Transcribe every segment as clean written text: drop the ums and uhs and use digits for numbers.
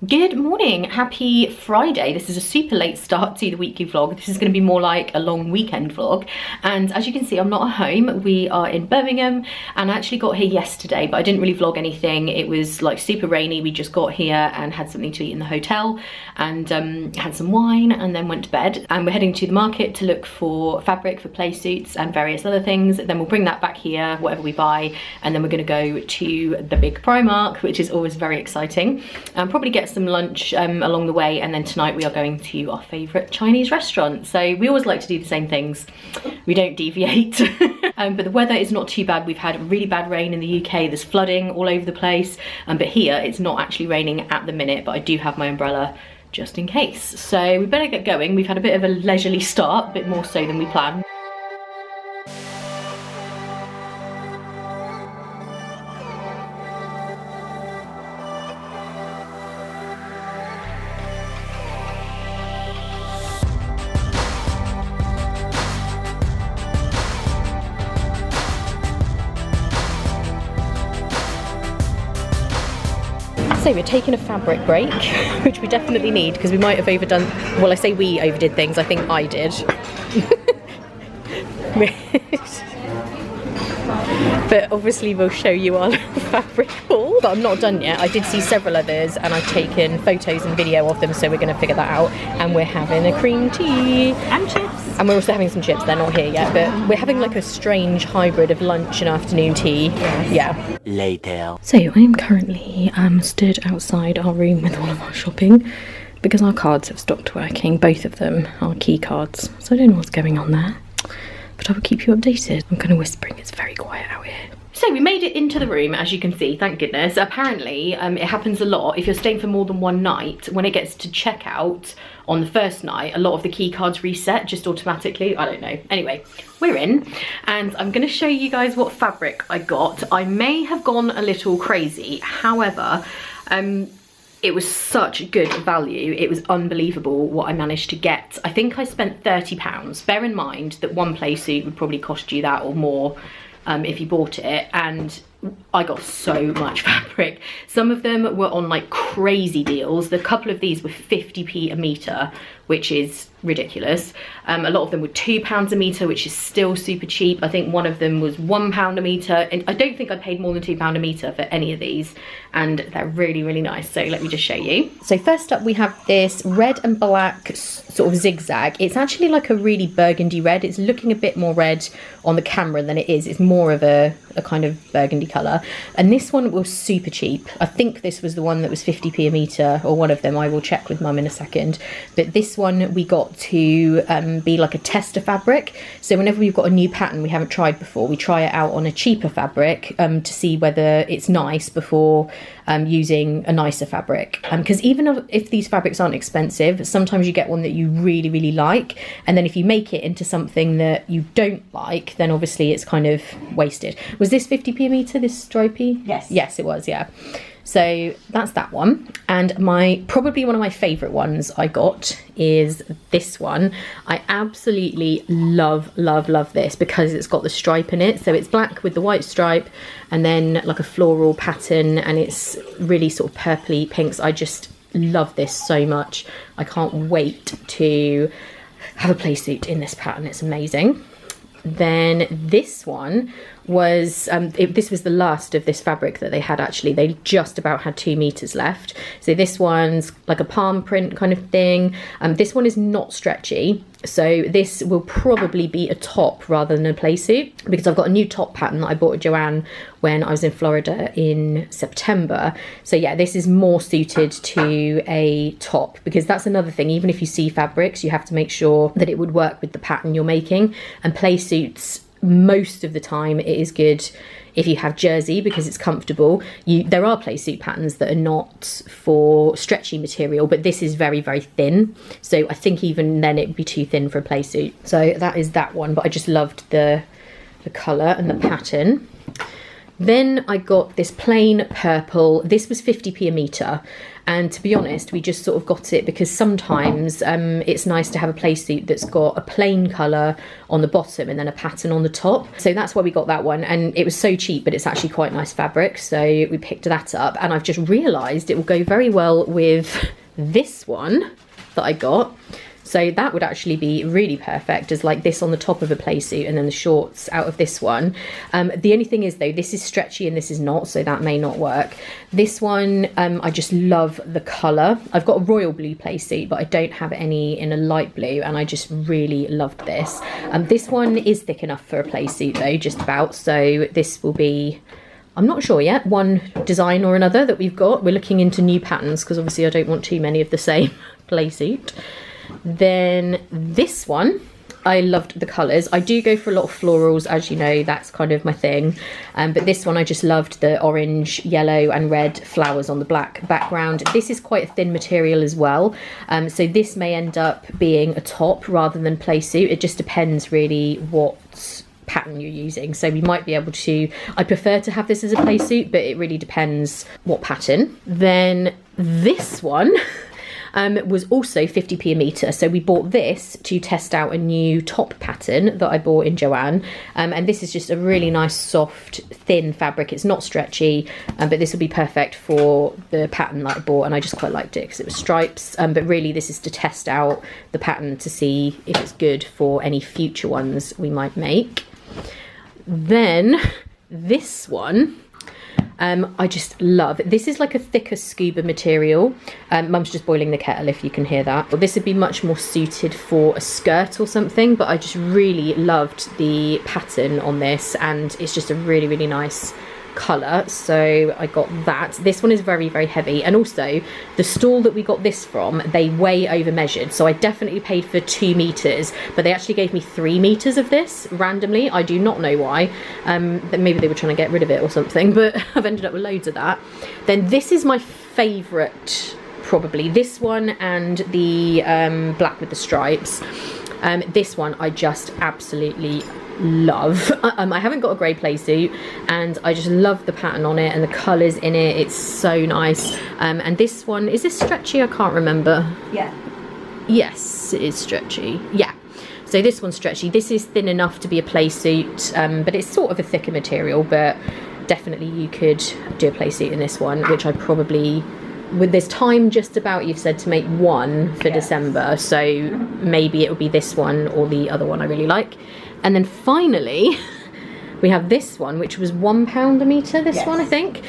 Good morning, happy Friday. This is a super late start to the weekly vlog. This is going to be more like a long weekend vlog. And as you can see, I'm not at home. We are in Birmingham and I actually got here yesterday, but I didn't really vlog anything. It was like super rainy. We just got here and had something to eat in the hotel and had some wine and then went to bed. And we're heading to the market to look for fabric for play suits and various other things. Then we'll bring that back here, whatever we buy. And then we're going to go to the big Primark, which is always very exciting. And probably get some lunch along the way, and then tonight we are going to our favourite Chinese restaurant. So we always like to do the same things, we don't deviate. But the weather is not too bad. We've had really bad rain in the UK, there's flooding all over the place, but here it's not actually raining at the minute, but I do have my umbrella just in case. So we better get going. We've had a bit of a leisurely start, a bit more so than we planned. So we're taking a fabric break, which we definitely need because we might have overdone, well, I say we overdid things, I think I did. But obviously we'll show you our fabric haul. But I'm not done yet. I did see several others and I've taken photos and video of them, so we're going to figure that out. And we're having a cream tea. And chips. And we're also having some chips. They're not here yet, but we're having like a strange hybrid of lunch and afternoon tea. Yes. Yeah. Later. So I am currently stood outside our room with all of our shopping because our cards have stopped working, both of them, our key cards. So I don't know what's going on there, but I will keep you updated. I'm kind of whispering, it's very quiet out here. So we made it into the room, as you can see, thank goodness. Apparently, it happens a lot. If you're staying for more than one night, when it gets to checkout on the first night, a lot of the key cards reset just automatically. I don't know. Anyway, we're in, and I'm going to show you guys what fabric I got. I may have gone a little crazy. However, it was such good value. It was unbelievable what I managed to get. I think I spent £30. Bear in mind that one play suit would probably cost you that or more if you bought it, and I got so much fabric. Some of them were on like crazy deals. The couple of these were 50p a metre, which is ridiculous. A lot of them were £2 a metre, which is still super cheap. I think one of them was £1 a metre, and I don't think I paid more than £2 a metre for any of these, and they're really, really nice. So let me just show you. So first up we have this red and black sort of zigzag. It's actually like a really burgundy red. It's looking a bit more red on the camera than it is. It's more of a kind of burgundy colour, and this one was super cheap. I think this was the one that was 50p a metre, or one of them. I will check with mum in a second, but this one we got to be like a tester fabric. So whenever we've got a new pattern we haven't tried before, we try it out on a cheaper fabric to see whether it's nice before using a nicer fabric, because even if these fabrics aren't expensive, sometimes you get one that you really, really like, and then if you make it into something that you don't like, then obviously it's kind of wasted. Was this 50p a metre, this stripy? Yes. Yes, it was, yeah. So that's that one. And probably one of my favourite ones I got is this one. I absolutely love this because it's got the stripe in it. So it's black with the white stripe and then like a floral pattern, and it's really sort of purpley pinks. I just love this so much. I can't wait to have a play suit in this pattern. It's amazing. Then this one was this was the last of this fabric that they had. Actually, they just about had 2 meters left. So this one's like a palm print kind of thing. This one is not stretchy, so this will probably be a top rather than a play suit, because I've got a new top pattern that I bought at Joanne when I was in Florida in September. So yeah, this is more suited to a top, because that's another thing. Even if you see fabrics, you have to make sure that it would work with the pattern you're making. And play suits, most of the time it is good if you have jersey because it's comfortable. There are play suit patterns that are not for stretchy material, but this is very, very thin, so I think even then it would be too thin for a play suit. So that is that one, but I just loved the colour and the pattern. Then I got this plain purple. This was 50p a metre. And to be honest, we just sort of got it because sometimes it's nice to have a play suit that's got a plain colour on the bottom and then a pattern on the top. So that's why we got that one. And it was so cheap, but it's actually quite nice fabric. So we picked that up. And I've just realised it will go very well with this one that I got. So that would actually be really perfect as like this on the top of a play suit and then the shorts out of this one. The only thing is though, this is stretchy and this is not, so that may not work. This one, I just love the colour. I've got a royal blue play suit, but I don't have any in a light blue, and I just really loved this. This one is thick enough for a play suit though, just about, so this will be, I'm not sure yet, one design or another that we've got. We're looking into new patterns because obviously I don't want too many of the same play suit. Then this one, I loved the colours. I do go for a lot of florals, as you know, that's kind of my thing. But this one I just loved the orange, yellow and red flowers on the black background. This is quite a thin material as well. So this may end up being a top rather than play suit. It just depends really what pattern you're using. So we might be able to, I prefer to have this as a play suit, but it really depends what pattern. Then this one was also 50p a metre. So we bought this to test out a new top pattern that I bought in Joanne. And this is just a really nice, soft, thin fabric. It's not stretchy, but this will be perfect for the pattern that I bought. And I just quite liked it because it was stripes. But really this is to test out the pattern to see if it's good for any future ones we might make. Then this one, I just love. This is like a thicker scuba material. Mum's just boiling the kettle if you can hear that. Well, this would be much more suited for a skirt or something, but I just really loved the pattern on this, and it's just a really, really nice colour, so I got that. This one is very, very heavy, and also the stall that we got this from, they way over measured, so I definitely paid for 2 meters, but they actually gave me 3 meters of this randomly. I do not know why. Maybe they were trying to get rid of it or something, but I've ended up with loads of that. Then this is my favourite, probably this one, and the black with the stripes. This one I just absolutely love. I haven't got a grey play suit, and I just love the pattern on it and the colours in it. It's so nice. And this one, is this stretchy? I can't remember. Yeah. Yes, it is stretchy. Yeah. So this one's stretchy. This is thin enough to be a play suit, but it's sort of a thicker material, but definitely you could do a play suit in this one, which I probably, with this time just about, you've said to make one for December, so maybe it would be this one or the other one I really like. And then finally we have this one, which was £1 a metre, this one I think,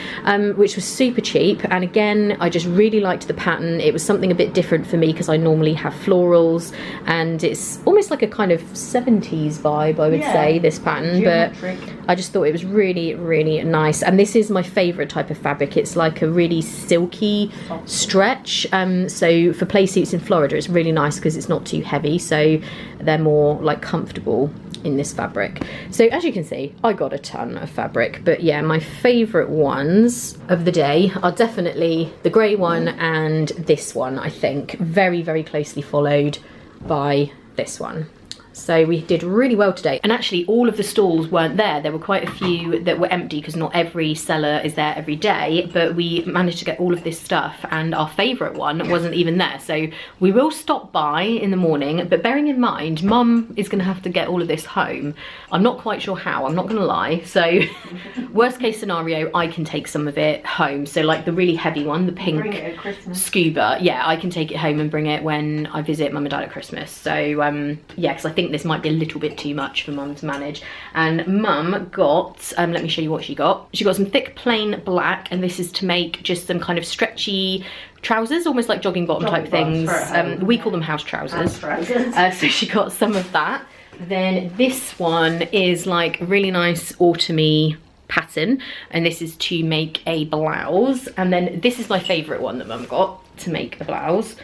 which was super cheap. And again, I just really liked the pattern. It was something a bit different for me because I normally have florals, and it's almost like a kind of 70s vibe, I would say, this pattern. Geometric. But I just thought it was really, really nice. And this is my favourite type of fabric. It's like a really silky stretch. So for play suits in Florida, it's really nice because it's not too heavy, so they're more like comfortable in this fabric. So as you can see, I got a ton of fabric, but yeah, my favourite ones of the day are definitely the grey one and this one, I think. Very, very closely followed by this one. So we did really well today. And actually all of the stalls weren't there. There were quite a few that were empty because not every seller is there every day, but we managed to get all of this stuff, and our favourite one wasn't even there. So we will stop by in the morning, but bearing in mind, Mum is gonna have to get all of this home. I'm not quite sure how, I'm not gonna lie. So worst case scenario, I can take some of it home. So like the really heavy one, the pink scuba, yeah, I can take it home and bring it when I visit Mum and Dad at Christmas. So yeah, because I think this might be a little bit too much for Mum to manage. And Mum got, let me show you what she got. She got some thick plain black, and this is to make just some kind of stretchy trousers, almost like jogging bottom type things. We call them house trousers. So she got some of that. Then this one is like really nice autumny pattern, and this is to make a blouse. And then this is my favourite one that Mum got to make a blouse.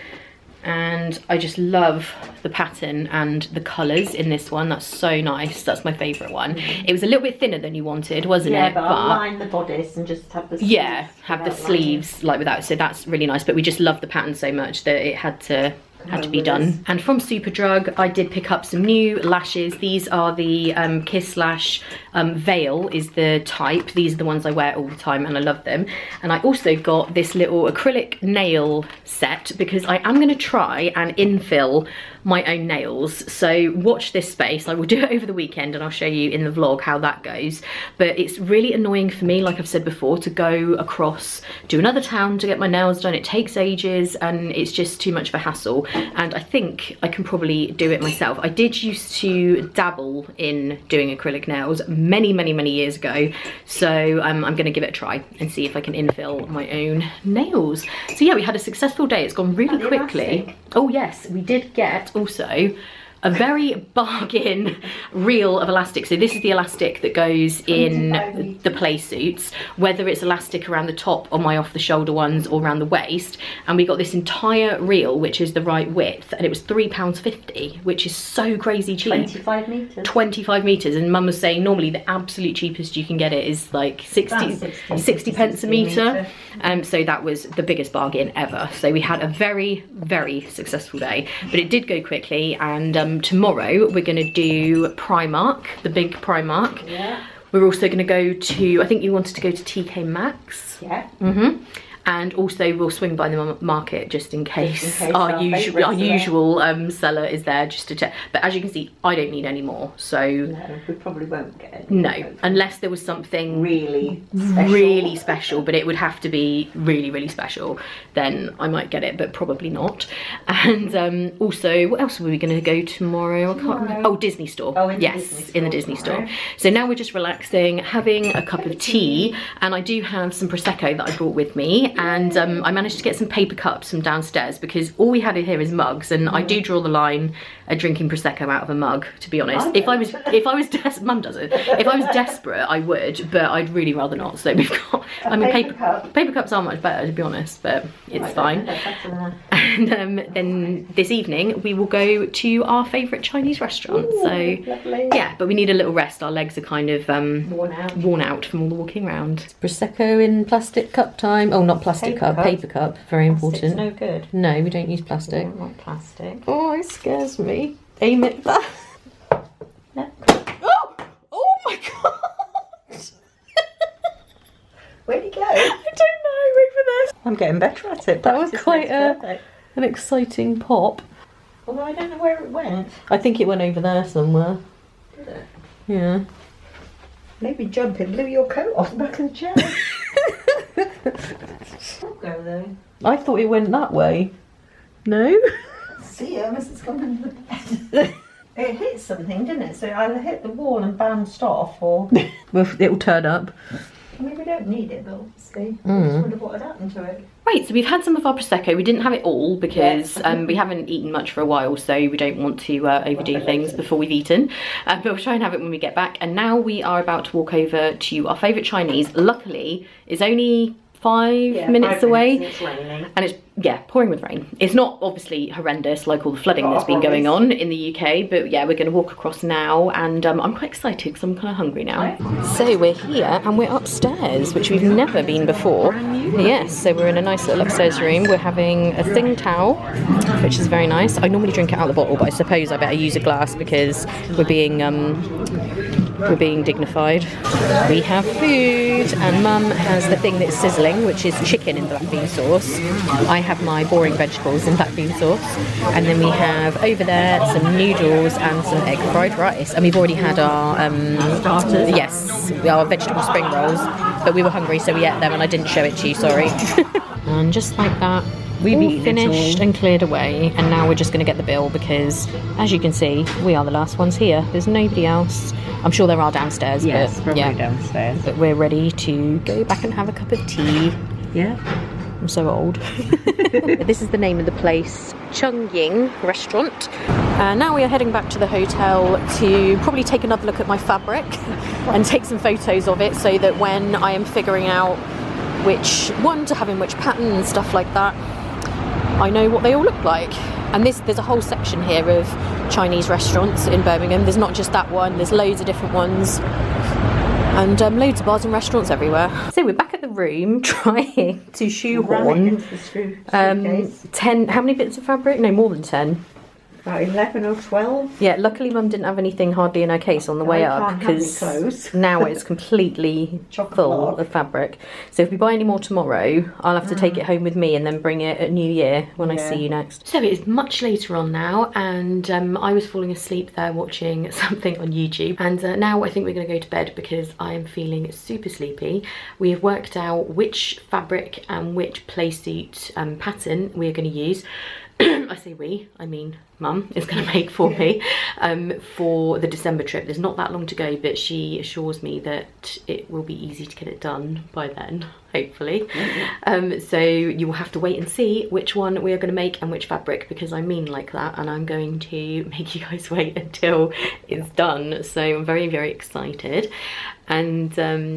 And I just love the pattern and the colours in this one. That's so nice. That's my favourite one. It was a little bit thinner than you wanted, wasn't it? Yeah, but I'll line the bodice and just have the sleeves. Yeah, have the sleeves like without. So that's really nice. But we just love the pattern so much that it had to had to be done. And from Superdrug, I did pick up some new lashes. These are the Kiss Lash Veil is the type. These are the ones I wear all the time and I love them. And I also got this little acrylic nail set because I am going to try and infill my own nails. So watch this space. I will do it over the weekend and I'll show you in the vlog how that goes. But it's really annoying for me, like I've said before, to go across to another town to get my nails done. It takes ages and it's just too much of a hassle. And I think I can probably do it myself. I did used to dabble in doing acrylic nails many years ago. So I'm gonna give it a try and see if I can infill my own nails. So yeah, we had a successful day. It's gone really quickly. Oh yes, we did get also a very bargain reel of elastic. So this is the elastic that goes in the play suits, whether it's elastic around the top on my off the shoulder ones or around the waist. And we got this entire reel, which is the right width, and it was £3.50, which is so crazy cheap. 25 metres. 25 metres, and Mum was saying normally the absolute cheapest you can get it is like 60 pence a metre. So that was the biggest bargain ever. So we had a very successful day, but it did go quickly. And tomorrow we're going to do Primark, the big Primark. Yeah. We're also going to go to, I think you wanted to go to TK Maxx. Yeah. And also we'll swing by the market just in case our usual seller is there just to check. But as you can see, I don't need any more, so no, we probably won't get any. No, unless there was something really special, but it would have to be really special, then I might get it, but probably not. And also, what else were we going to go tomorrow? I can't remember. Oh, Disney store. Oh, yes, in the Disney store. So now we're just relaxing, having a cup of tea, and I do have some Prosecco that I brought with me. And I managed to get some paper cups from downstairs because all we had in here is mugs, and I do draw the line at drinking Prosecco out of a mug, to be honest. If I was Mum does it. If I was desperate, I would, but I'd really rather not. So we've got, I mean, paper cups are much better, to be honest, but it's fine. And then this evening we will go to our favourite Chinese restaurant. Ooh, so lovely. Yeah, but we need a little rest. Our legs are kind of worn out from all the walking around. Prosecco in plastic cup time. Oh, not plastic cup, paper cup. Very important. No good. No, we don't use plastic. We don't want plastic. Oh, it scares me. Aim it back. No. Oh my god! Where'd he go? I don't know. Wait for this. I'm getting better at it. That was quite an exciting pop. Although I don't know where it went. I think it went over there somewhere. Did it? Yeah. Maybe jumping blew your coat off the back of the chair. I'll go though. I thought it went that way. No? See, Mrs. come into the bed. It hit something, didn't it? So it either hit the wall and bounced off, or Well, it'll turn up. I mean, we don't need it, but obviously, I just wonder what had happened to it. Right, so we've had some of our Prosecco. We didn't have it all because we haven't eaten much for a while, so we don't want to overdo things before we've eaten. But we'll try and have it when we get back. And now we are about to walk over to our favourite Chinese. Luckily, it's only 5 minutes away. And it's raining. And it's, pouring with rain. It's not obviously horrendous like all the flooding that's been going on in the UK, but yeah, we're going to walk across now, and I'm quite excited because I'm kind of hungry now. So we're here and we're upstairs, which we've never been before. Yes, so we're in a nice little upstairs room. We're having a Tsing Tao, which is very nice. I normally drink it out of the bottle, but I suppose I better use a glass because we're being dignified. We have food, and Mum has the thing that's sizzling, which is chicken in black bean sauce. I have my boring vegetables in black bean sauce, and then we have over there some noodles and some egg fried rice. And we've already had our starters. Yes, our vegetable spring rolls, but we were hungry, so we ate them, and I didn't show it to you. Sorry. And just like that, we've all finished and cleared away, and now we're just going to get the bill because, as you can see, we are the last ones here. There's nobody else. I'm sure there are downstairs, but yeah, downstairs. But we're ready to go back and have a cup of tea. Yeah. I'm so old. This is the name of the place, Chung Ying Restaurant. Now we are heading back to the hotel to probably take another look at my fabric and take some photos of it so that when I am figuring out which one to have in which pattern and stuff like that, I know what they all look like. And there's a whole section here of Chinese restaurants in Birmingham. There's not just that one, there's loads of different ones. And loads of bars and restaurants everywhere. So we're back at the room trying to shoehorn 10, how many bits of fabric? No, more than 10. About 11 or 12. Yeah, luckily Mum didn't have anything hardly in her case on the way up, because now it's completely full of fabric. So if we buy any more tomorrow, I'll have to take it home with me and then bring it at New Year when I see you next. So it is much later on now, and I was falling asleep there watching something on YouTube, and now I think we're going to go to bed because I am feeling super sleepy. We have worked out which fabric and which playsuit pattern we're going to use. I say we, I mean Mum is going to make for me for the December trip. There's not that long to go, but she assures me that it will be easy to get it done by then, hopefully. So you will have to wait and see which one we are going to make and which fabric, because I mean like that, and I'm going to make you guys wait until it's done. So I'm very, very excited. And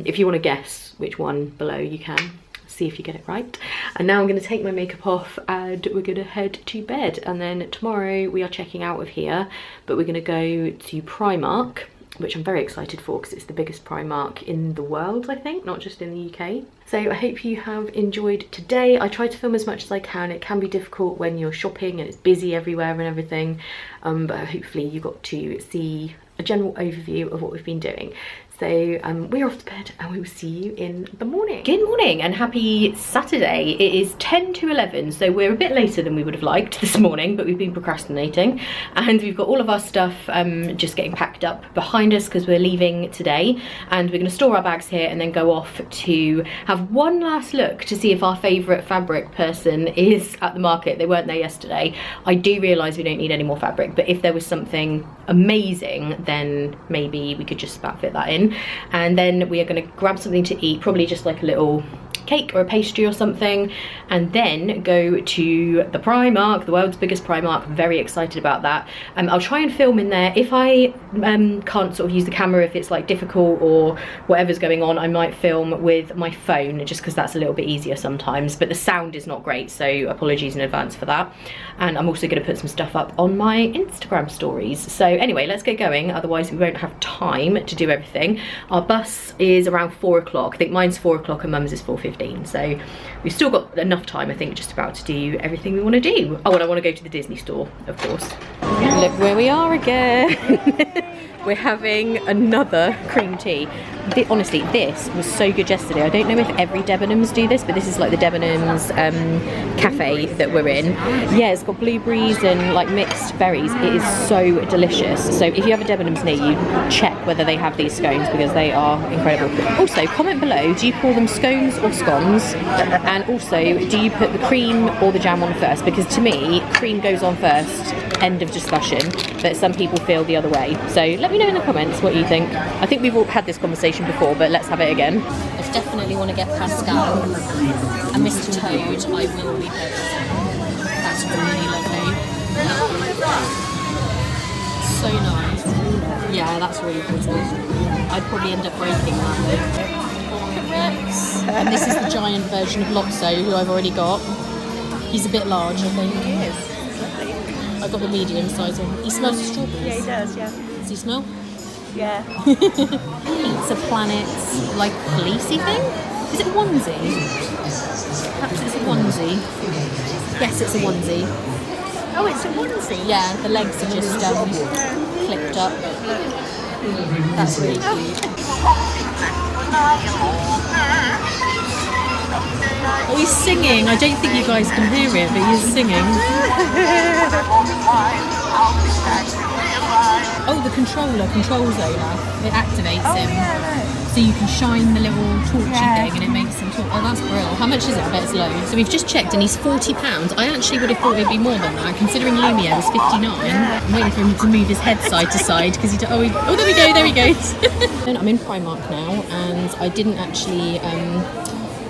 if you want to guess which one below, you can. See if you get it right. And now I'm going to take my makeup off and we're going to head to bed, and then tomorrow we are checking out of here, but we're going to go to Primark, which I'm very excited for because it's the biggest Primark in the world, I think, not just in the UK. So I hope you have enjoyed today. I try to film as much as I can. It can be difficult when you're shopping and it's busy everywhere and everything, but hopefully you got to see a general overview of what we've been doing. So we're off to bed and we will see you in the morning. Good morning and happy Saturday. It is 10 to 11, so we're a bit later than we would have liked this morning, but we've been procrastinating, and we've got all of our stuff just getting packed up behind us because we're leaving today, and we're going to store our bags here and then go off to have one last look to see if our favourite fabric person is at the market. They weren't there yesterday. I do realise we don't need any more fabric, but if there was something amazing, then maybe we could just about fit that in. And then we are going to grab something to eat, probably just like a little cake or a pastry or something, and then go to the Primark, the world's biggest Primark. Very excited about that. I'll try and film in there. If I can't sort of use the camera, if it's like difficult or whatever's going on, I might film with my phone, just because that's a little bit easier sometimes, but the sound is not great, so apologies in advance for that. And I'm also going to put some stuff up on my Instagram stories. So anyway, let's get going, otherwise we won't have time to do everything. Our bus is around 4 o'clock. I think mine's 4 o'clock and Mum's is 4:15. So we've still got enough time, I think, just about to do everything we want to do. Oh, and I want to go to the Disney store, of course. Look where we are again. We're having another cream tea. Honestly, this was so good yesterday. I don't know if every Debenhams do this, but this is like the Debenhams cafe that we're in. Yeah, it's got blueberries and like mixed berries. It is so delicious. So if you have a Debenhams near you, check whether they have these scones because they are incredible. Also, comment below, do you call them scones or scones? And also, do you put the cream or the jam on first? Because to me, cream goes on first, end of discussion, but some people feel the other way. So let me know in the comments what you think. I think we've all had this conversation before, but let's have it again. I definitely want to get Pascal and Mr. Toad. I will be purchasing. That's really lovely. So nice. Yeah, that's really pretty. I'd probably end up breaking that though. Correct. And this is the giant version of Lotso, who I've already got. He's a bit large, I think. He is. Lovely. I got the medium size one. He smells of strawberries. Yeah, he does, yeah. Does he smell? Yeah. Pizza Planet, like fleecy thing? Is it a onesie? Perhaps it's a onesie. Yes, it's a onesie. Oh, it's a onesie? Yeah, the legs are just clipped up. That's really cute. Oh, he's singing. I don't think you guys can hear it, but he's singing. Oh, the controller controls Olaf. It activates him. Yeah, so you can shine the little torchy thing and it makes him talk. Oh, that's brilliant. How much is it? I bet it's low. So we've just checked and he's £40. I actually would have thought it'd be more than that, considering Lumiere was 59. I'm waiting for him to move his head side to side because he oh, there we go, there he goes. I'm in Primark now, and I didn't actually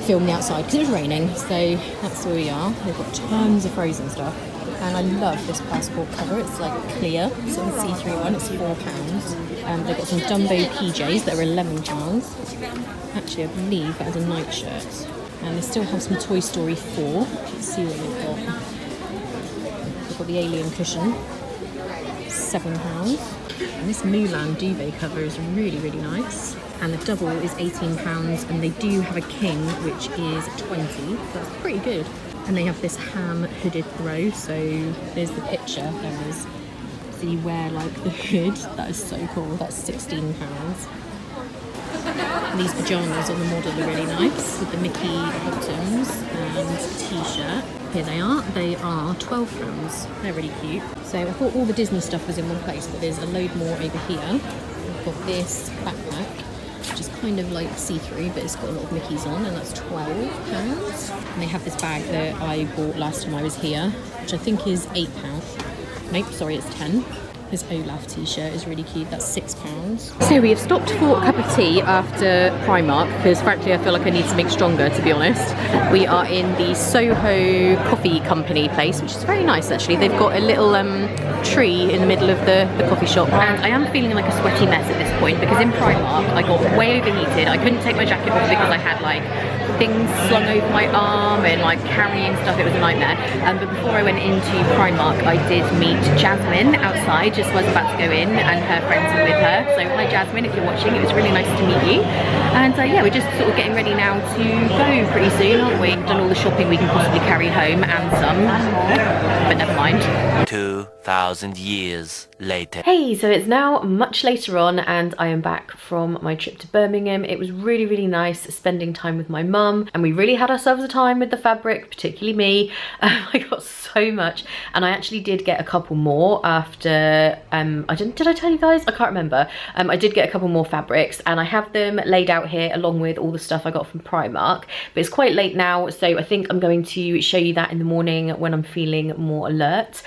film the outside because it was raining, so that's where we are. They've got tons of frozen stuff. And I love this passport cover. It's like clear, so it's a see-through one. It's £4. They've got some Dumbo PJs that are £11. Actually, I believe that is a nightshirt. And they still have some Toy Story 4. Let's see what they've got. They've got the alien cushion, £7. And this Mulan duvet cover is really, really nice. and the double is £18, and they do have a king, which is 20. That's pretty good. And they have this ham hooded throw, so there's the picture, there is. So you wear like the hood, that is so cool. That's £16. These pyjamas on the model are really nice, with the Mickey bottoms and t-shirt. Here they are £12. They're really cute. So I thought all the Disney stuff was in one place, but there's a load more over here. We've got this backpack, which is kind of like see-through, but it's got a lot of Mickeys on, and that's £12. And they have this bag that I bought last time I was here, which I think is £8. Nope, sorry, it's 10. This Olaf t-shirt is really cute, that's £6. So we have stopped for a cup of tea after Primark, because frankly I feel like I need something stronger, to be honest. We are in the Soho Coffee Company place, which is very nice actually. They've got a little tree in the middle of the coffee shop, and I am feeling like a sweaty mess at this point, because in Primark I got way overheated. I couldn't take my jacket off because I had like things slung over my arm and like carrying stuff. It was a nightmare. But before I went into Primark, I did meet Jasmine outside, just was about to go in, and her friends were with her. So hi Jasmine, if you're watching, it was really nice to meet you. And yeah, we're just sort of getting ready now to go pretty soon, aren't we? We've done all the shopping we can possibly carry home and some, but never mind. 2,000 years later. Hey, so it's now much later on, and I am back from my trip to Birmingham. It was really, really nice spending time with my mum, and we really had ourselves a time with the fabric, particularly me. I got so much, and I actually did get a couple more after, did I tell you guys? I can't remember. I did get a couple more fabrics, and I have them laid out here along with all the stuff I got from Primark, but it's quite late now, so I think I'm going to show you that in the morning when I'm feeling more alert.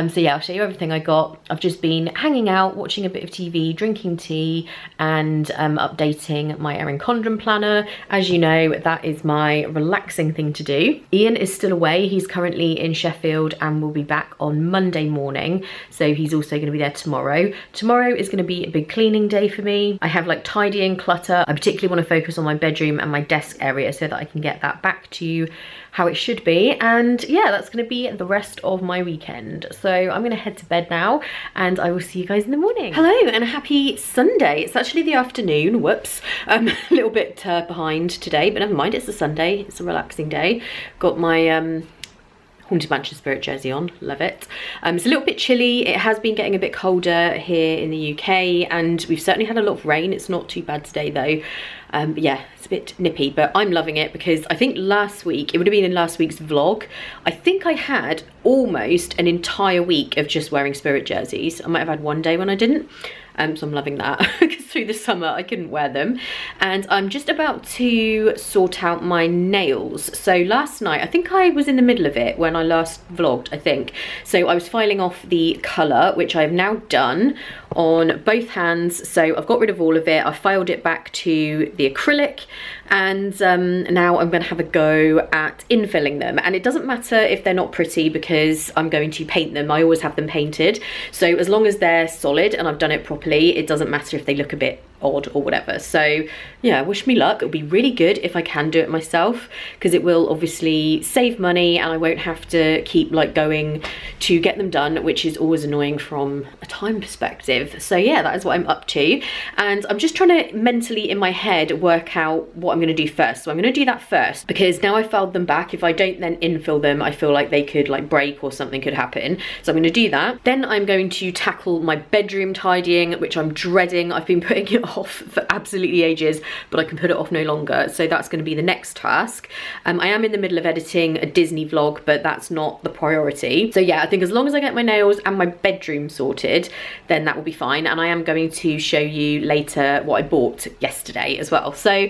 So yeah, I'll show you everything I got. I've just been hanging out, watching a bit of TV, drinking tea, and updating my Erin Condren planner. As you know, that is my relaxing thing to do. Ian is still away. He's currently in Sheffield and will be back on Monday morning, so he's also going to be there tomorrow. Tomorrow is going to be a big cleaning day for me. I have like tidying, clutter. I particularly want to focus on my bedroom and my desk area so that I can get that back to how it should be. And yeah, that's going to be the rest of my weekend. So I'm going to head to bed now, and I will see you guys in the morning. Hello and happy Sunday. It's actually the afternoon. Whoops. A little bit behind today, but never mind. It's a Sunday. It's a relaxing day. Got my Haunted Mansion Spirit jersey on, love it. It's a little bit chilly. It has been getting a bit colder here in the UK, and we've certainly had a lot of rain. It's not too bad today though. But yeah, it's a bit nippy, but I'm loving it, because I think last week, it would have been in last week's vlog, I think I had almost an entire week of just wearing Spirit jerseys. I might have had one day when I didn't. So I'm loving that, because through the summer I couldn't wear them. And I'm just about to sort out my nails. So last night, I think I was in the middle of it when I last vlogged, I think. So I was filing off the colour, which I have now done on both hands. So I've got rid of all of it. I filed it back to the acrylic, and now I'm going to have a go at infilling them. And it doesn't matter if they're not pretty, because I'm going to paint them. I always have them painted. So as long as they're solid and I've done it properly, it doesn't matter if they look a bit odd or whatever. So yeah, wish me luck. It'll be really good if I can do it myself, because it will obviously save money and I won't have to keep like going to get them done, which is always annoying from a time perspective. So yeah, that is what I'm up to, and I'm just trying to mentally in my head work out what I'm going to do first. So I'm going to do that first, because now I filed them back. If I don't then infill them, I feel like they could like break or something could happen. So I'm going to do that. Then I'm going to tackle my bedroom tidying, which I'm dreading. I've been putting it off for absolutely ages, but I can put it off no longer. So that's going to be the next task. I am in the middle of editing a Disney vlog, but that's not the priority. So yeah, I think as long as I get my nails and my bedroom sorted, then that will be fine. And I am going to show you later what I bought yesterday as well. So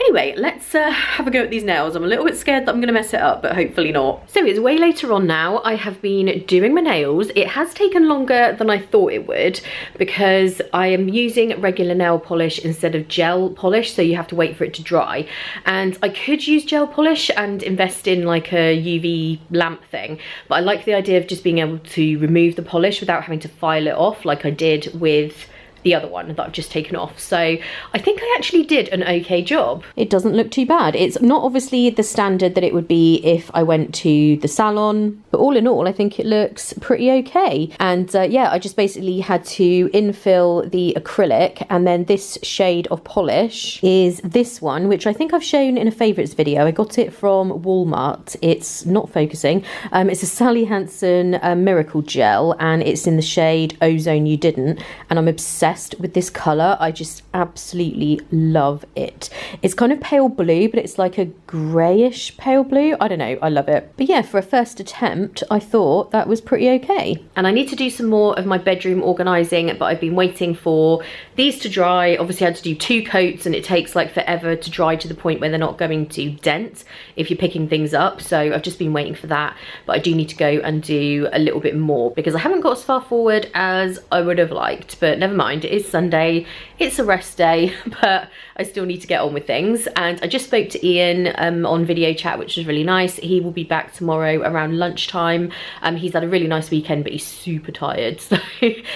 anyway, let's have a go at these nails. I'm a little bit scared that I'm gonna mess it up, but hopefully not. So it's way later on now. I have been doing my nails. It has taken longer than I thought it would, because I am using regular nail polish instead of gel polish, so you have to wait for it to dry. And I could use gel polish and invest in like a UV lamp thing, but I like the idea of just being able to remove the polish without having to file it off like I did with the other one that I've just taken off. So I think I actually did an okay job. It doesn't look too bad. It's not obviously the standard that it would be if I went to the salon, but all in all I think it looks pretty okay. And yeah, I just basically had to infill the acrylic, and then this shade of polish is this one, which I think I've shown in a favourites video. I got it from Walmart. It's not focusing. It's a Sally Hansen Miracle Gel, and it's in the shade Ozone You Didn't, and I'm obsessed with this colour. I just absolutely love it. It's kind of pale blue, but it's like a greyish pale blue. I don't know, I love it. But yeah, for a first attempt, I thought that was pretty okay. And I need to do some more of my bedroom organising, but I've been waiting for these to dry. Obviously I had to do 2 coats, and it takes like forever to dry to the point where they're not going to dent if you're picking things up. So I've just been waiting for that, but I do need to go and do a little bit more because I haven't got as far forward as I would have liked, but never mind. It is Sunday, it's a rest day, but I still need to get on with things. And I just spoke to Ian on video chat, which was really nice. He will be back tomorrow around lunchtime. He's had a really nice weekend, but he's super tired. So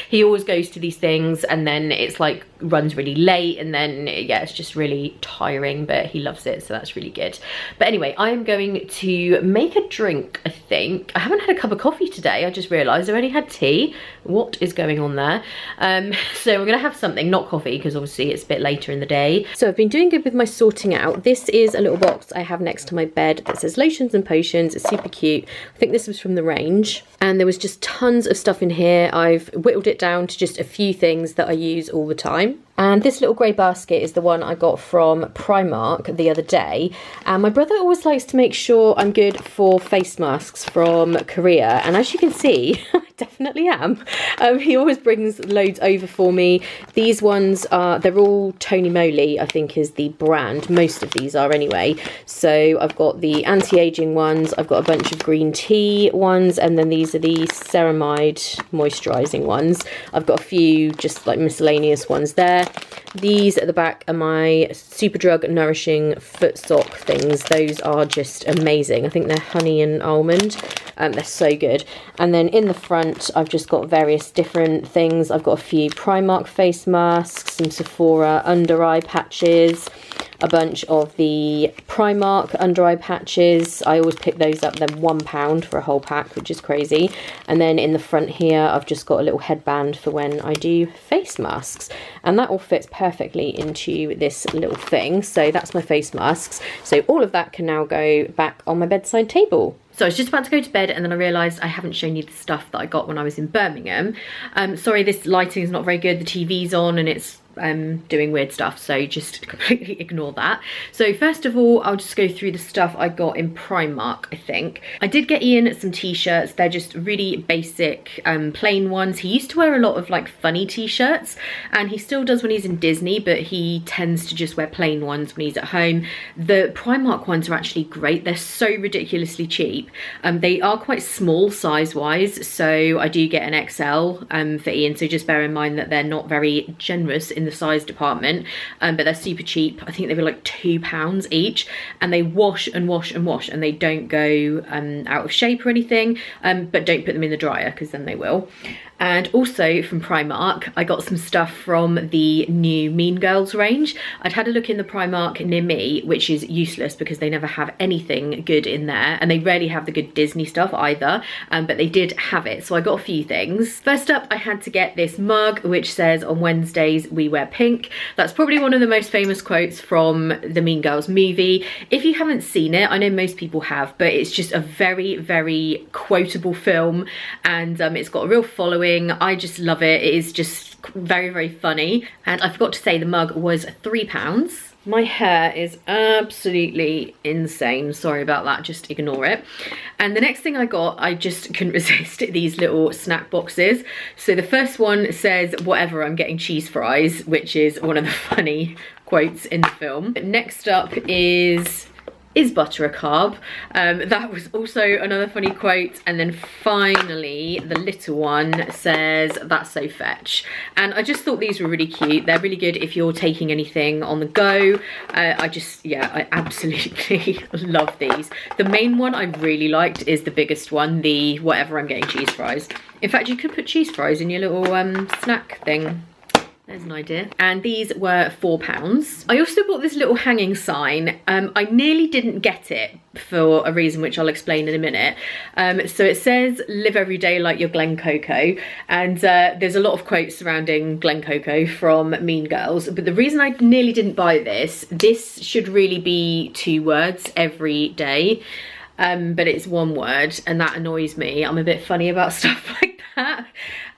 he always goes to these things and then it's like runs really late, and then yeah, it's just really tiring, but he loves it, so that's really good. But anyway, I am going to make a drink. I think I haven't had a cup of coffee today. I just realized I only had tea. What is going on there? So we're gonna have something, not coffee, because obviously it's a bit later in the day. So I've been doing good with my sorting out. This is a little box I have next to my bed that says lotions and potions. It's super cute. I think this was from the range, and there was just tons of stuff in here. I've whittled it down to just a few things that I use all the time. And this little grey basket is the one I got from Primark the other day. And my brother always likes to make sure I'm good for face masks from Korea. And as you can see, I definitely am. He always brings loads over for me. These ones are, they're all Tony Moly, I think is the brand. Most of these are anyway. So I've got the anti-aging ones. I've got a bunch of green tea ones. And then these are the ceramide moisturising ones. I've got a few just like miscellaneous ones there. These at the back are my Superdrug Nourishing Foot Sock things. Those are just amazing. I think they're honey and almond. They're so good. And then in the front, I've just got various different things. I've got a few Primark face masks, some Sephora under eye patches, a bunch of the Primark under eye patches. I always pick those up. They're £1 for a whole pack, which is crazy. And then in the front here, I've just got a little headband for when I do face masks. And that all fits perfectly into this little thing. So that's my face masks. So all of that can now go back on my bedside table. So I was just about to go to bed, and then I realised I haven't shown you the stuff that I got when I was in Birmingham. Sorry, this lighting is not very good. The TV's on and it's doing weird stuff, so just completely ignore that. So first of all, I'll just go through the stuff I got in Primark. I think I did get Ian some t-shirts. They're just really basic plain ones. He used to wear a lot of like funny t-shirts, and he still does when he's in Disney, but he tends to just wear plain ones when he's at home. The Primark ones are actually great. They're so ridiculously cheap. They are quite small size wise, so I do get an XL for Ian, so just bear in mind that they're not very generous in the size department, but they're super cheap. I think they were like £2 each, and they wash and wash and wash, and they don't go out of shape or anything, but don't put them in the dryer because then they will. And also from Primark, I got some stuff from the new Mean Girls range. I'd had a look in the Primark near me, which is useless because they never have anything good in there, and they rarely have the good Disney stuff either, but they did have it, so I got a few things. First up, I had to get this mug, which says on Wednesdays we wear pink. That's probably one of the most famous quotes from the Mean Girls movie. If you haven't seen it, I know most people have, but it's just a very, very quotable film, and it's got a real following. I just love it. It is just very, very funny. And I forgot to say the mug was £3. My hair is absolutely insane. Sorry about that, just ignore it. And the next thing I got, I just couldn't resist these little snack boxes. So the first one says, whatever, I'm getting cheese fries, which is one of the funny quotes in the film. Next up is butter a carb? That was also another funny quote. And then finally, the little one says, that's so fetch. And I just thought these were really cute. They're really good if you're taking anything on the go. I absolutely love these. The main one I really liked is the biggest one, the whatever, I'm getting cheese fries. In fact, you could put cheese fries in your little snack thing. There's an idea. And these were £4. I also bought this little hanging sign. I nearly didn't get it for a reason which I'll explain in a minute. So it says, live every day like you're Glen Coco. And there's a lot of quotes surrounding Glen Coco from Mean Girls. But the reason I nearly didn't buy this should really be 2 words, every day. But it's 1 word, and that annoys me. I'm a bit funny about stuff like that.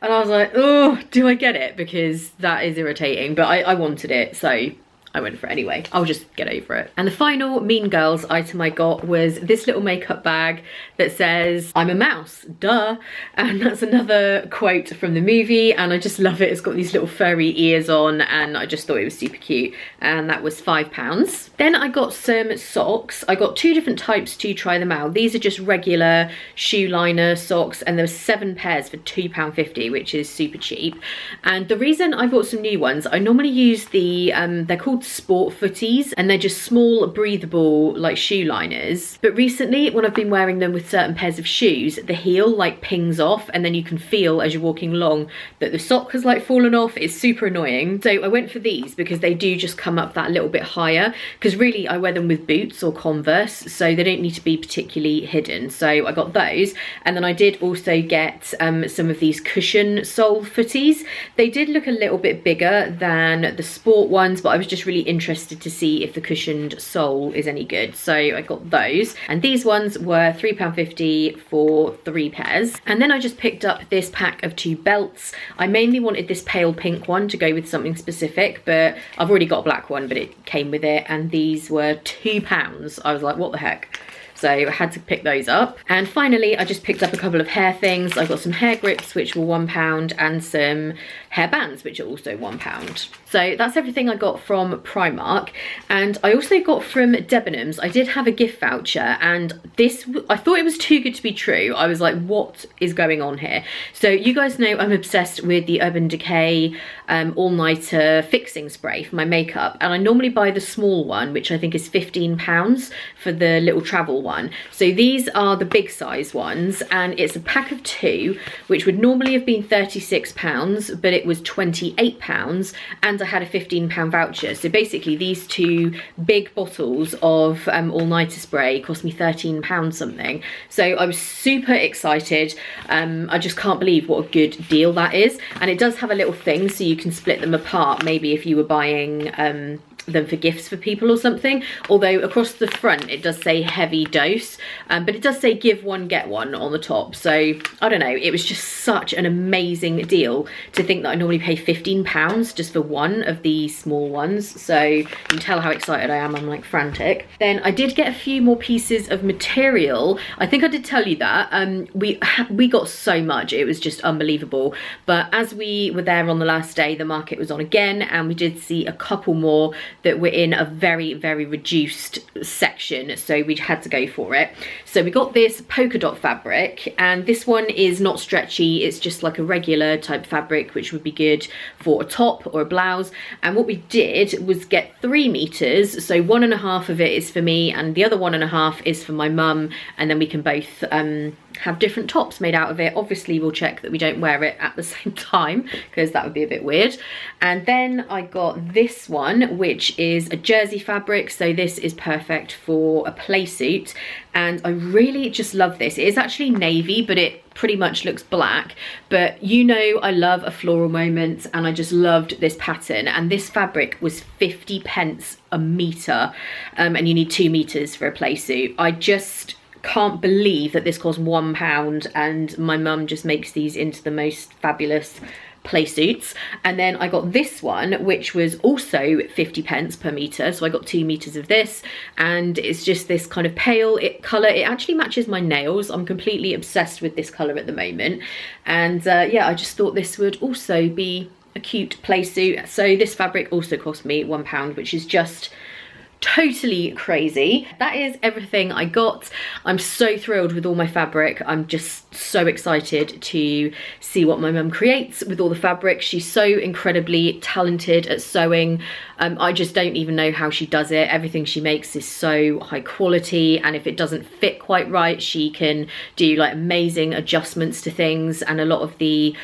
And I was like, oh, do I get it? Because that is irritating, but I wanted it, so I went for it anyway. I'll just get over it. And the final Mean Girls item I got was this little makeup bag that says, I'm a mouse, duh. And that's another quote from the movie, and I just love it. It's got these little furry ears on, and I just thought it was super cute. And that was £5. Then I got some socks. I got 2 different types to try them out. These are just regular shoe liner socks, and there were 7 pairs for £2.50, which is super cheap. And the reason I bought some new ones, I normally use the, they're called sport footies, and they're just small breathable like shoe liners. But recently, when I've been wearing them with certain pairs of shoes, the heel like pings off, and then you can feel as you're walking along that the sock has like fallen off. It's super annoying. So I went for these because they do just come up that little bit higher, because really I wear them with boots or Converse, so they don't need to be particularly hidden. So I got those, and then I did also get some of these cushion sole footies. They did look a little bit bigger than the sport ones, but I was just really interested to see if the cushioned sole is any good, so I got those. And these ones were £3.50 for 3 pairs. And then I just picked up this pack of 2 belts. I mainly wanted this pale pink one to go with something specific, but I've already got a black one, but it came with it, and these were £2. I was like, what the heck? So I had to pick those up. And finally, I just picked up a couple of hair things. I got some hair grips, which were £1, and some hair bands, which are also £1. So that's everything I got from Primark. And I also got from Debenhams. I did have a gift voucher, and this, I thought it was too good to be true. I was like, what is going on here? So you guys know I'm obsessed with the Urban Decay all-nighter fixing spray for my makeup, and I normally buy the small one, which I think is £15 for the little travel one. So these are the big size ones, and it's a pack of 2, which would normally have been £36, but it was £28, and I had a £15 voucher. So basically these 2 big bottles of all-nighter spray cost me £13 something. So I was super excited. I just can't believe what a good deal that is. And it does have a little thing so you can split them apart, maybe if you were buying them for gifts for people or something. Although across the front it does say heavy dose, but it does say give one get one on the top. So I don't know, it was just such an amazing deal to think that I normally pay £15 just for one of these small ones. So you can tell how excited I am. I'm like frantic. Then I did get a few more pieces of material. I think I did tell you that we got so much, it was just unbelievable. But as we were there on the last day, the market was on again, and we did see a couple more that were in a very, very reduced section, so we had to go for it. So we got this polka dot fabric, and this one is not stretchy, it's just like a regular type fabric, which would be good for a top or a blouse. And what we did was get 3 meters, so 1.5 of it is for me, and the other 1.5 is for my mum, and then we can both have different tops made out of it. Obviously we'll check that we don't wear it at the same time, because that would be a bit weird. And then I got this one, which is a jersey fabric, so this is perfect for a play suit, and I really just love this. It is actually navy, but it pretty much looks black, but you know I love a floral moment, and I just loved this pattern. And this fabric was 50p a metre, and you need 2 meters for a play suit. I just can't believe that this cost £1, and my mum just makes these into the most fabulous play suits. And then I got this one, which was also 50p per metre, so I got 2 meters of this, and it's just this kind of pale colour. It actually matches my nails. I'm completely obsessed with this colour at the moment, and yeah, I just thought this would also be a cute play suit. So this fabric also cost me £1, which is just totally crazy. That is everything I got. I'm so thrilled with all my fabric. I'm just so excited to see what my mum creates with all the fabric. She's so incredibly talented at sewing. I just don't even know how she does it. Everything she makes is so high quality, and if it doesn't fit quite right, she can do like amazing adjustments to things. And a lot of the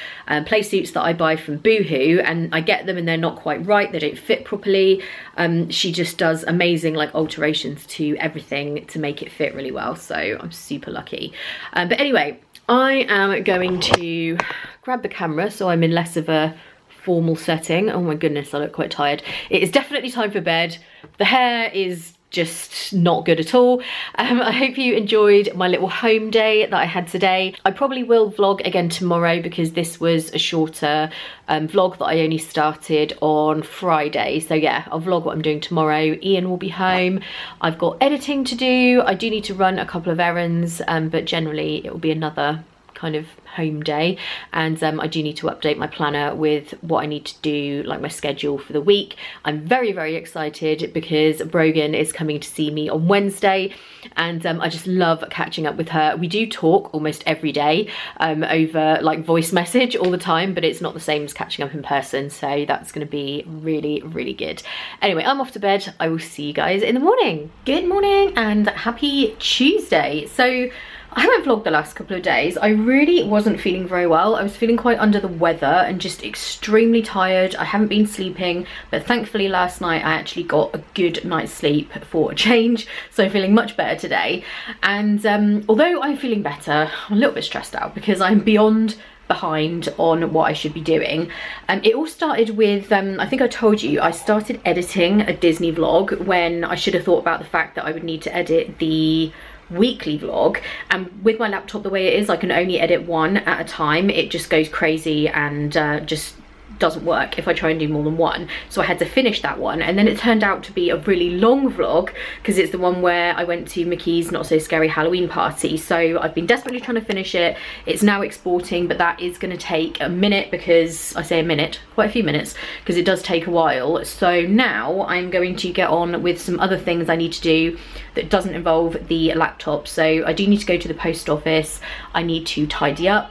play suits that I buy from Boohoo, and I get them and they're not quite right, they don't fit properly, she just does amazing like alterations to everything to make it fit really well. So I'm super lucky. But anyway, I am going to grab the camera so I'm in less of a formal setting. Oh my goodness, I look quite tired. It is definitely time for bed. The hair is just not good at all. I hope you enjoyed my little home day that I had today. I probably will vlog again tomorrow because this was a shorter vlog that I only started on Friday. So yeah, I'll vlog what I'm doing tomorrow. Ian will be home. I've got editing to do. I do need to run a couple of errands, but generally it will be another kind of home day. And I do need to update my planner with what I need to do, like my schedule for the week. I'm very, very excited because Brogan is coming to see me on Wednesday, and I just love catching up with her. We do talk almost every day over like voice message all the time, but it's not the same as catching up in person, so that's going to be really, really good. Anyway, I'm off to bed. I will see you guys in the morning. Good morning and happy Tuesday. So I haven't vlogged the last couple of days. I really wasn't feeling very well. I was feeling quite under the weather and just extremely tired. I haven't been sleeping, but thankfully last night I actually got a good night's sleep for a change. So I'm feeling much better today. And although I'm feeling better, I'm a little bit stressed out because I'm behind on what I should be doing. It all started with, I think I told you, I started editing a Disney vlog when I should have thought about the fact that I would need to edit the weekly vlog, and with my laptop the way it is, I can only edit one at a time. It just goes crazy and just doesn't work if I try and do more than one. So I had to finish that one, and then it turned out to be a really long vlog because it's the one where I went to Mickey's Not So Scary Halloween party. So I've been desperately trying to finish it. It's now exporting, but that is going to take a minute, because I say a minute, quite a few minutes, because it does take a while. So now I'm going to get on with some other things I need to do that doesn't involve the laptop. So I do need to go to the post office. I need to tidy up.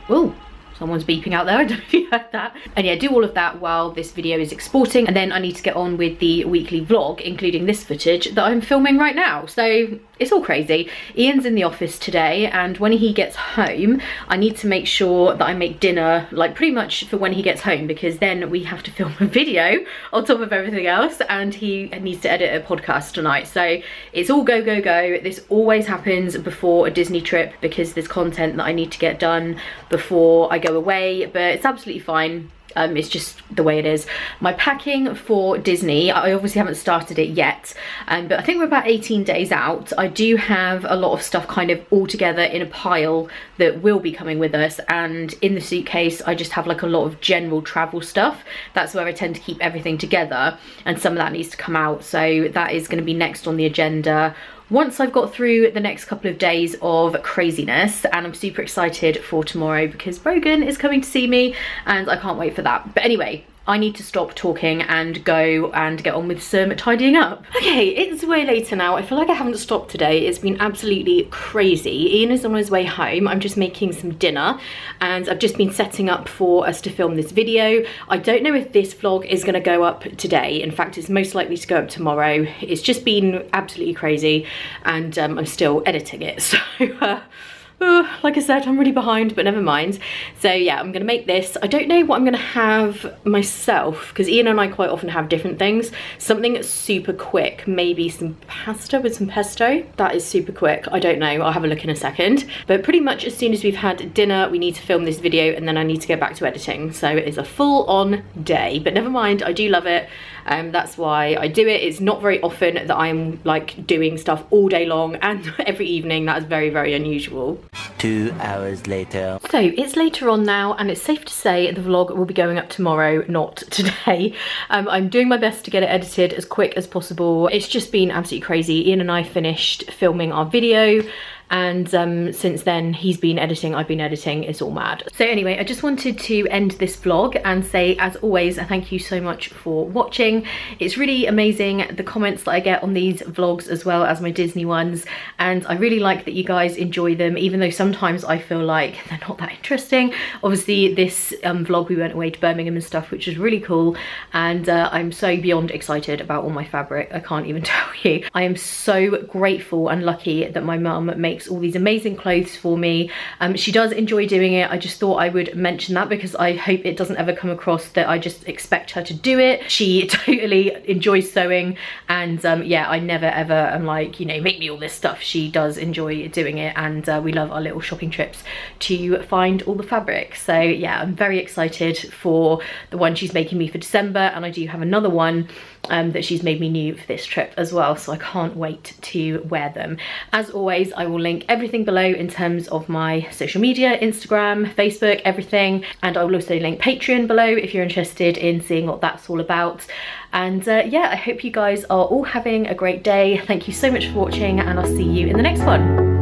Oh, someone's beeping out there, I don't know if you heard that. And yeah, do all of that while this video is exporting, and then I need to get on with the weekly vlog, including this footage that I'm filming right now. So it's all crazy. Ian's in the office today, and when he gets home, I need to make sure that I make dinner like pretty much for when he gets home, because then we have to film a video on top of everything else, and he needs to edit a podcast tonight. So it's all go, go, go. This always happens before a Disney trip because there's content that I need to get done before I go away, but it's absolutely fine. It's just the way it is. My packing for Disney, I obviously haven't started it yet, but I think we're about 18 days out. I do have a lot of stuff kind of all together in a pile that will be coming with us, and in the suitcase I just have like a lot of general travel stuff. That's where I tend to keep everything together, and some of that needs to come out, so that is going to be next on the agenda once I've got through the next couple of days of craziness. And I'm super excited for tomorrow because Brogan is coming to see me and I can't wait for that. But anyway, I need to stop talking and go and get on with some tidying up. Okay, it's way later now. I feel like I haven't stopped today. It's been absolutely crazy. Ian is on his way home. I'm just making some dinner, and I've just been setting up for us to film this video. I don't know if this vlog is gonna go up today. In fact, it's most likely to go up tomorrow. It's just been absolutely crazy, and I'm still editing it. So like I said, I'm really behind, but never mind. So yeah, I'm gonna make this. I don't know what I'm gonna have myself, because Ian and I quite often have different things. Something super quick, maybe some pasta with some pesto. That is super quick. I don't know, I'll have a look in a second. But pretty much as soon as we've had dinner, we need to film this video, and then I need to get back to editing. So it is a full-on day, but never mind, I do love it. That's why I do it. It's not very often that I'm like doing stuff all day long and every evening. That is very, very unusual. 2 hours later. So it's later on now, and it's safe to say the vlog will be going up tomorrow, not today. I'm doing my best to get it edited as quick as possible. It's just been absolutely crazy. Ian and I finished filming our video and since then he's been editing, I've been editing, it's all mad. So anyway, I just wanted to end this vlog and say, as always, thank you so much for watching. It's really amazing the comments that I get on these vlogs as well as my Disney ones, and I really like that you guys enjoy them, even though sometimes I feel like they're not that interesting. Obviously this vlog we went away to Birmingham and stuff, which was really cool, and I'm so beyond excited about all my fabric. I can't even tell you. I am so grateful and lucky that my mum makes all these amazing clothes for me. She does enjoy doing it. I just thought I would mention that because I hope it doesn't ever come across that I just expect her to do it. She totally enjoys sewing, and yeah, I never ever am like, you know, make me all this stuff. She does enjoy doing it, and we love our little shopping trips to find all the fabric. So yeah, I'm very excited for the one she's making me for December, and I do have another one that she's made me new for this trip as well, so I can't wait to wear them. As always, I will link everything below in terms of my social media, Instagram, Facebook, everything, and I will also link Patreon below if you're interested in seeing what that's all about. And yeah, I hope you guys are all having a great day. Thank you so much for watching, and I'll see you in the next one.